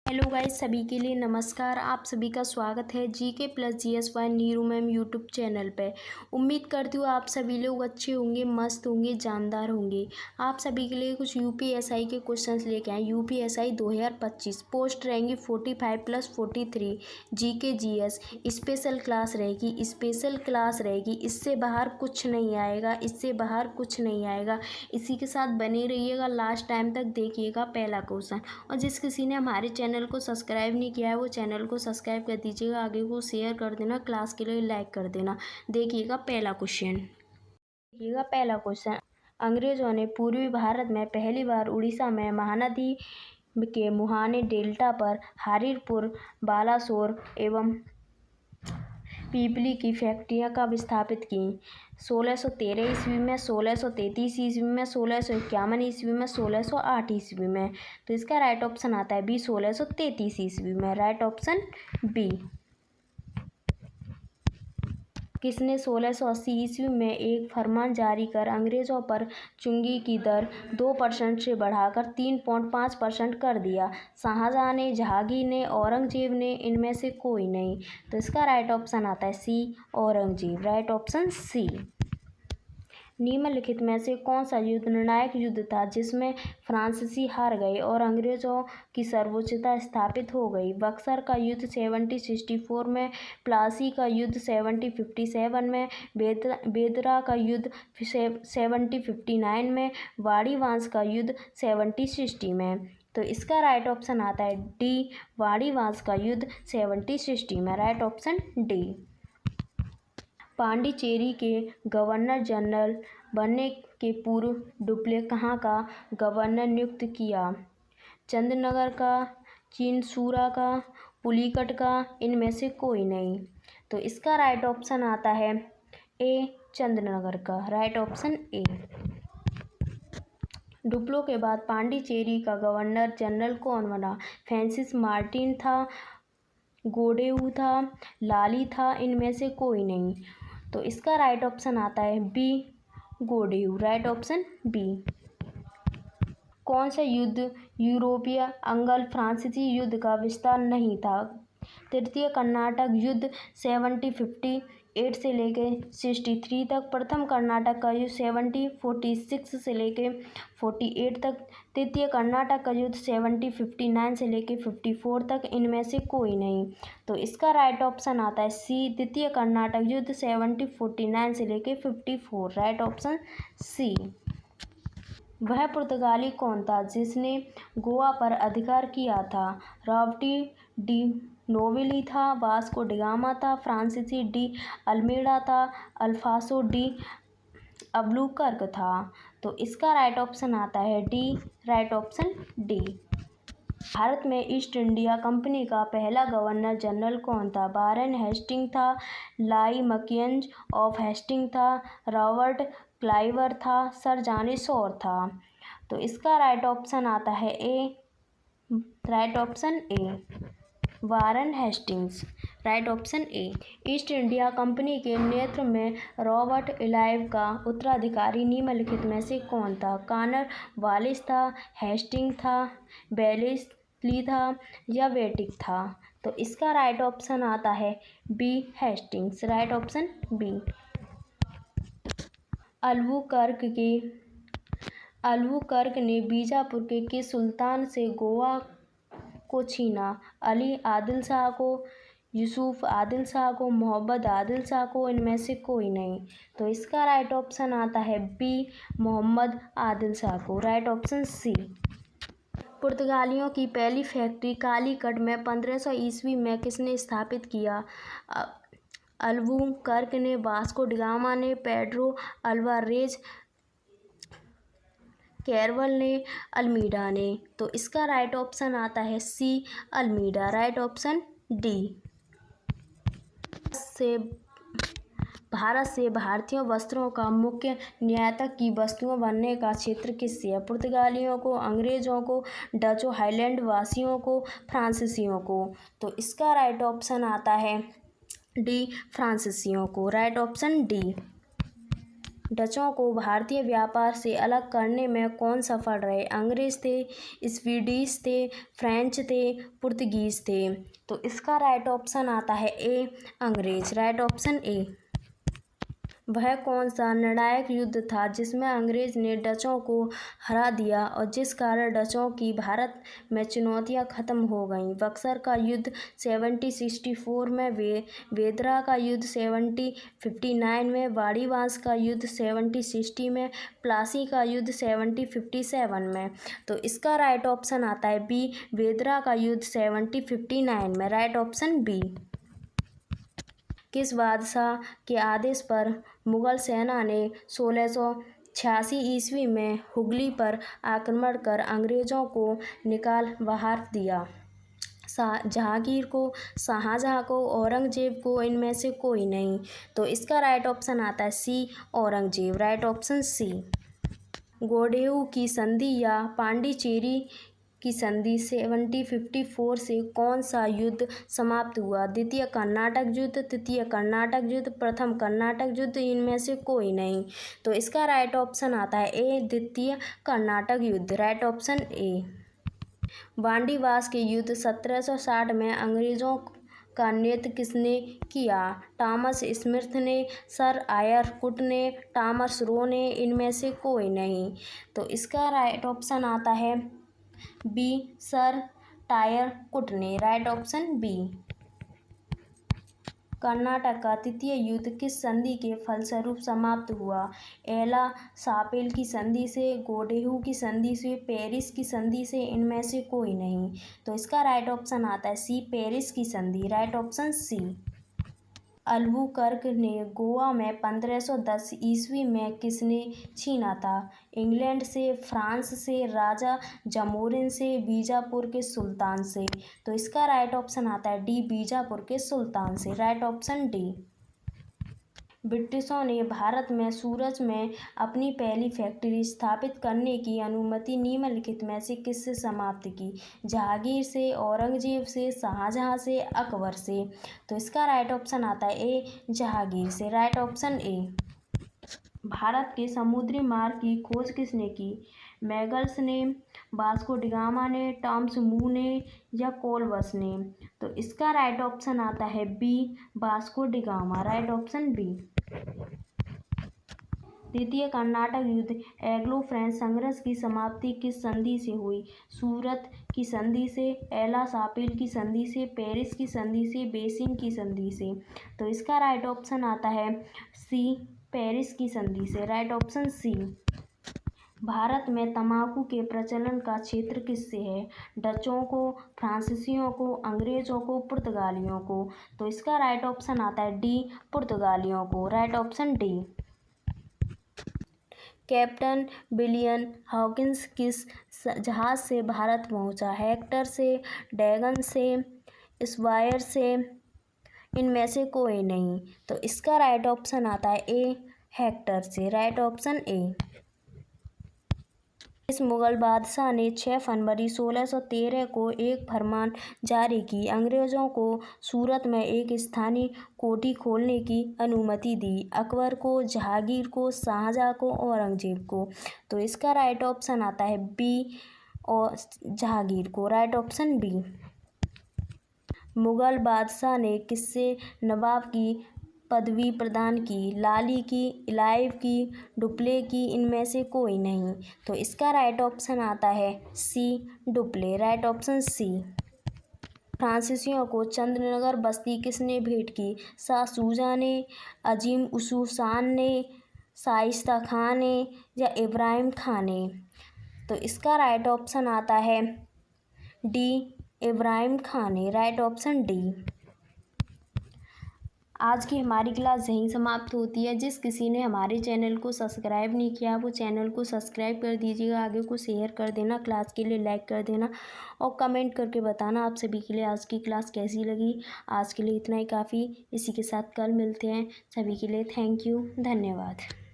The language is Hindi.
हेलो गाइस, सभी के लिए नमस्कार। आप सभी का स्वागत है GK plus GS by Neeru ma'am YouTube channel पे। उम्मीद करती हूँ आप सभी लोग अच्छे होंगे, मस्त होंगे, जानदार होंगे। आप सभी के लिए कुछ यूपीएसआई के क्वेश्चंस लेके आए। यूपीएसआई 2025 पोस्ट रहेंगी 45 plus 43 GK GS special class रहेगी। इससे बाहर कुछ नहीं आएगा, इससे बाहर कुछ नहीं आएगा। इसी के साथ बने रहिएगा, लास्ट टाइम तक देखिएगा पहला क्वेश्चन। और जिस किसी ने हमारे चैनल को सब्सक्राइब नहीं किया है वो चैनल को सब्सक्राइब कर दीजिएगा, आगे को शेयर कर देना, क्लास के लिए लाइक कर देना। देखिएगा पहला क्वेश्चन। अंग्रेजों ने पूर्वी भारत में पहली बार उड़ीसा में महानदी के मुहाने डेल्टा पर हारीरपुर, बालासोर एवं पीपली की फैक्ट्रियां कब स्थापित की? 1613 ईस्वी में, 1633 ईस्वी में, 1651 ईस्वी में, 1608 ईस्वी में। तो इसका राइट ऑप्शन आता है बी, 1633 ईस्वी में। Right option B. किसने 1680 ईस्वी में एक फरमान जारी कर अंग्रेजों पर चुंगी की दर 2% से बढ़ाकर 3.5% कर दिया? शाहजहां ने, जहांगीर ने, औरंगजेब ने, इनमें से कोई नहीं। तो इसका राइट ऑप्शन आता है C, Aurangzeb. Right option C. निम्नलिखित में से कौन सा युद्ध निर्णायक युद्ध था जिसमें फ्रांसीसी हार गए और अंग्रेजों की सर्वोच्चता स्थापित हो गई? बक्सर का युद्ध 1764 में, प्लासी का युद्ध 1757 में, बेदरा का युद्ध 1759 में, वाड़ीवांस का युद्ध 1760 में। तो इसका राइट ऑप्शन आता है डी, वाड़ीवांस का युद्ध 1760 में। Right option D. पांडिचेरी के गवर्नर जनरल बनने के पूर्व डुप्ले कहाँ का गवर्नर नियुक्त किया? चंदनगर का, चिनसूरा का, पुलिकट का, इनमें से कोई नहीं। तो इसका राइट ऑप्शन आता है ए, चंदनगर का। राइट ऑप्शन ए। डुप्लो के बाद पांडिचेरी का गवर्नर जनरल कौन बना? फ्रांसिस मार्टिन था, गोडेऊ था, लाली था, इनमें से कोई नहीं। तो इसका राइट ऑप्शन आता है B, Godeheu. Right option B. कौन सा युद्ध यूरोपीय अंगल फ्रांसीसी युद्ध का विस्तार नहीं था? तृतीय कर्नाटक युद्ध 1758 से लेके 63 तक, प्रथम कर्नाटक का युद्ध 1746 से लेके 48 तक, तृतीय कर्नाटक का युद्ध 1759 से लेके 54 तक, इनमें से कोई नहीं। तो इसका राइट ऑप्शन आता है सी, द्वितीय कर्नाटक युद्ध 1749 से लेके 54। Right option C. वह पुर्तगाली कौन था जिसने गोवा पर अधिकार किया था? रॉबर्टी डी नोवेली था, वास्को डिगामा था, फ्रांसीसी डी अल्मेडा था, अल्फांसो डी अल्बुकर्क था। तो इसका राइट ऑप्शन आता है D. Right option D. Bharat में ईस्ट इंडिया कंपनी का पहला गवर्नर जनरल कौन था? वारेन हेस्टिंग था, लाई मकियंज ऑफ हेस्टिंग था, रॉबर्ट क्लाइवर था, सर जॉन शॉर था। तो इसका राइट ऑप्शन आता है A. Right option A, Warren Hastings. Right option A. East India Company के नेतृत्व में रॉबर्ट क्लाइव का उत्तराधिकारी निम्नलिखित में से कौन था? कॉर्नर वालिस था, हेस्टिंग था, वेलेस्ली था, या वेटिक था? तो इसका राइट ऑप्शन आता है B, Hastings. Right option B. Albuquerque ने बीजापुर के किस सुल्तान से गोवा को छीना? अली आदिल शाह को, यूसुफ आदिल शाह को, मोहम्मद आदिल शाह को, इनमें से कोई नहीं। तो इसका राइट ऑप्शन आता है बी, मोहम्मद आदिल शाह को। Right option C. पुर्तगालियों की पहली फैक्ट्री कालीकट में 1500 ईस्वी में किसने स्थापित किया? अल्बुकर्क ने, वास्को डिगामा ने, पेड्रो अल्वारेज कैरवल ने, अल्मीडा ने। तो इसका राइट ऑप्शन आता है C, Almeida. Right option D. Bharat से भारतीय वस्त्रों का मुख्य निर्यातक की वस्तुओं बनने का क्षेत्र किससे है? पुर्तगालियों को, अंग्रेजों को, डचों, हाईलैंड वासियों को, फ्रांसीसियों को? तो इसका राइट ऑप्शन आता है डी, फ्रांसीसियों को। Right option D. डचों को भारतीय व्यापार से अलग करने में कौन सफल रहे? अंग्रेज थे, स्वीडिश थे, फ्रेंच थे, पुर्तगीज थे। तो इसका राइट ऑप्शन आता है ए, अंग्रेज। राइट ऑप्शन ए। वह कौन सा निर्णायक युद्ध था जिसमें अंग्रेज ने डचों को हरा दिया और जिस कारण डचों की भारत में चुनौतियां खत्म हो गईं? बक्सर का युद्ध 1764 में, वेदरा का युद्ध 1759 में, वाड़ीवांस का युद्ध 1760 में, प्लासी का युद्ध 1757 में। तो इसका राइट ऑप्शन आता है बी, वेदरा का युद्ध 1759 में। Right option B. किस बादशाह के आदेश पर मुगल सेना ने 1686 ईस्वी में हुगली पर आक्रमण कर अंग्रेजों को निकाल बाहर दिया? जहांगीर को, शाहजहां को, औरंगजेब को, इनमें से कोई नहीं। तो इसका राइट ऑप्शन आता है C, Aurangzeb. Right option C. Godeheu की संधि या पांडिचेरी की संधि 1754 से कौन सा युद्ध समाप्त हुआ? द्वितीय कर्नाटक युद्ध, तृतीय कर्नाटक युद्ध, प्रथम कर्नाटक युद्ध, इनमें से कोई नहीं। तो इसका राइट ऑप्शन आता है ए, द्वितीय कर्नाटक युद्ध। राइट ऑप्शन ए। वांडीवास के युद्ध 1760 में अंग्रेजों का नेतृत्व किसने किया? टॉमस स्मिथ ने, सर आयर कुट ने, टॉमस रो ने, इनमें से कोई नहीं। तो इसका राइट ऑप्शन आता है बी, सर टायर कुट ने। Right option B. कर्नाटक का तृतीय युद्ध किस संधि के फलस्वरूप समाप्त हुआ? एला सापेल की संधि से, गोडेहू की संधि से, पेरिस की संधि से, इनमें से कोई नहीं। तो इसका राइट ऑप्शन आता है सी, पेरिस की संधि। राइट ऑप्शन सी। अल्बुकर्क ने गोवा में 1510 ईस्वी में किसने छीना था? इंग्लैंड से, फ्रांस से, राजा जमोरिन से, बीजापुर के सुल्तान से। तो इसका राइट ऑप्शन आता है डी, बीजापुर के सुल्तान से। Right option D. ब्रिटिशों ने भारत में सूरत में अपनी पहली फैक्ट्री स्थापित करने की अनुमति निम्नलिखित में से किससे समाप्त की? जहांगीर से, औरंगजेब से, शाहजहां से, अकबर से। तो इसका राइट ऑप्शन आता है ए, जहांगीर से। राइट ऑप्शन ए। भारत के समुद्री मार्ग की खोज किसने की? मैगल्स ने, वास्को डिगामा ने, टॉमस मू ने या कोलंबस ने? तो इसका राइट ऑप्शन आता है B, Vasco da Gama. Right option B. द्वितीय कर्नाटक युद्ध एंग्लो फ्रेंच संघर्ष की समाप्ति किस संधि से हुई? सूरत की संधि से, एला सापेल की संधि से, पेरिस की संधि से, बेसिन की संधि से। तो इसका राइट ऑप्शन आता है सी, पेरिस की संधि से। राइट ऑप्शन सी। भारत में तंबाकू के प्रचलन का क्षेत्र किससे है? डचों को, फ्रांसीसियों को, अंग्रेजों को, पुर्तगालियों को? तो इसका राइट ऑप्शन आता है डी, पुर्तगालियों को। Right option D. Captain William Hawkins किस जहाज से भारत पहुंचा? हेक्टर से, डैगन से, स्वायर से, इनमें से कोई नहीं। तो इसका राइट ऑप्शन आता है ए, हेक्टर से। राइट ऑप्शन ए। इस मुगल बादशाह ने 6 फरवरी 1613 को एक फरमान जारी की, अंग्रेजों को सूरत में एक स्थानीय कोठी खोलने की अनुमति दी? अकबर को, जहांगीर को, शाहजहां को, औरंगजेब को? तो इसका राइट ऑप्शन आता है बी, और जहांगीर को। Right option B. मुगल बादशाह ने किससे नवाब की पदवी प्रदान की? लाली की, इलाइव की, डुप्ले की, इनमें से कोई नहीं। तो इसका राइट ऑप्शन आता है C, Dupleix. Right option C. फ्रांसीसियों को चंद्रनगर बस्ती किसने भेंट की? शाह शुजा ने, अजीम उसूसान ने, शाइस्ता खां ने या इब्राहिम खां ने? तो इसका राइट ऑप्शन आता है डी, इब्राहिम खां ने। Right option D. आज की हमारी क्लास यहीं समाप्त होती है। जिस किसी ने हमारे चैनल को सब्सक्राइब नहीं किया वो चैनल को सब्सक्राइब कर दीजिएगा, आगे को शेयर कर देना, क्लास के लिए लाइक कर देना और कमेंट करके बताना आप सभी के लिए आज की क्लास कैसी लगी। आज के लिए इतना ही काफ़ी। इसी के साथ कल मिलते हैं। सभी के लिए थैंक यू, धन्यवाद।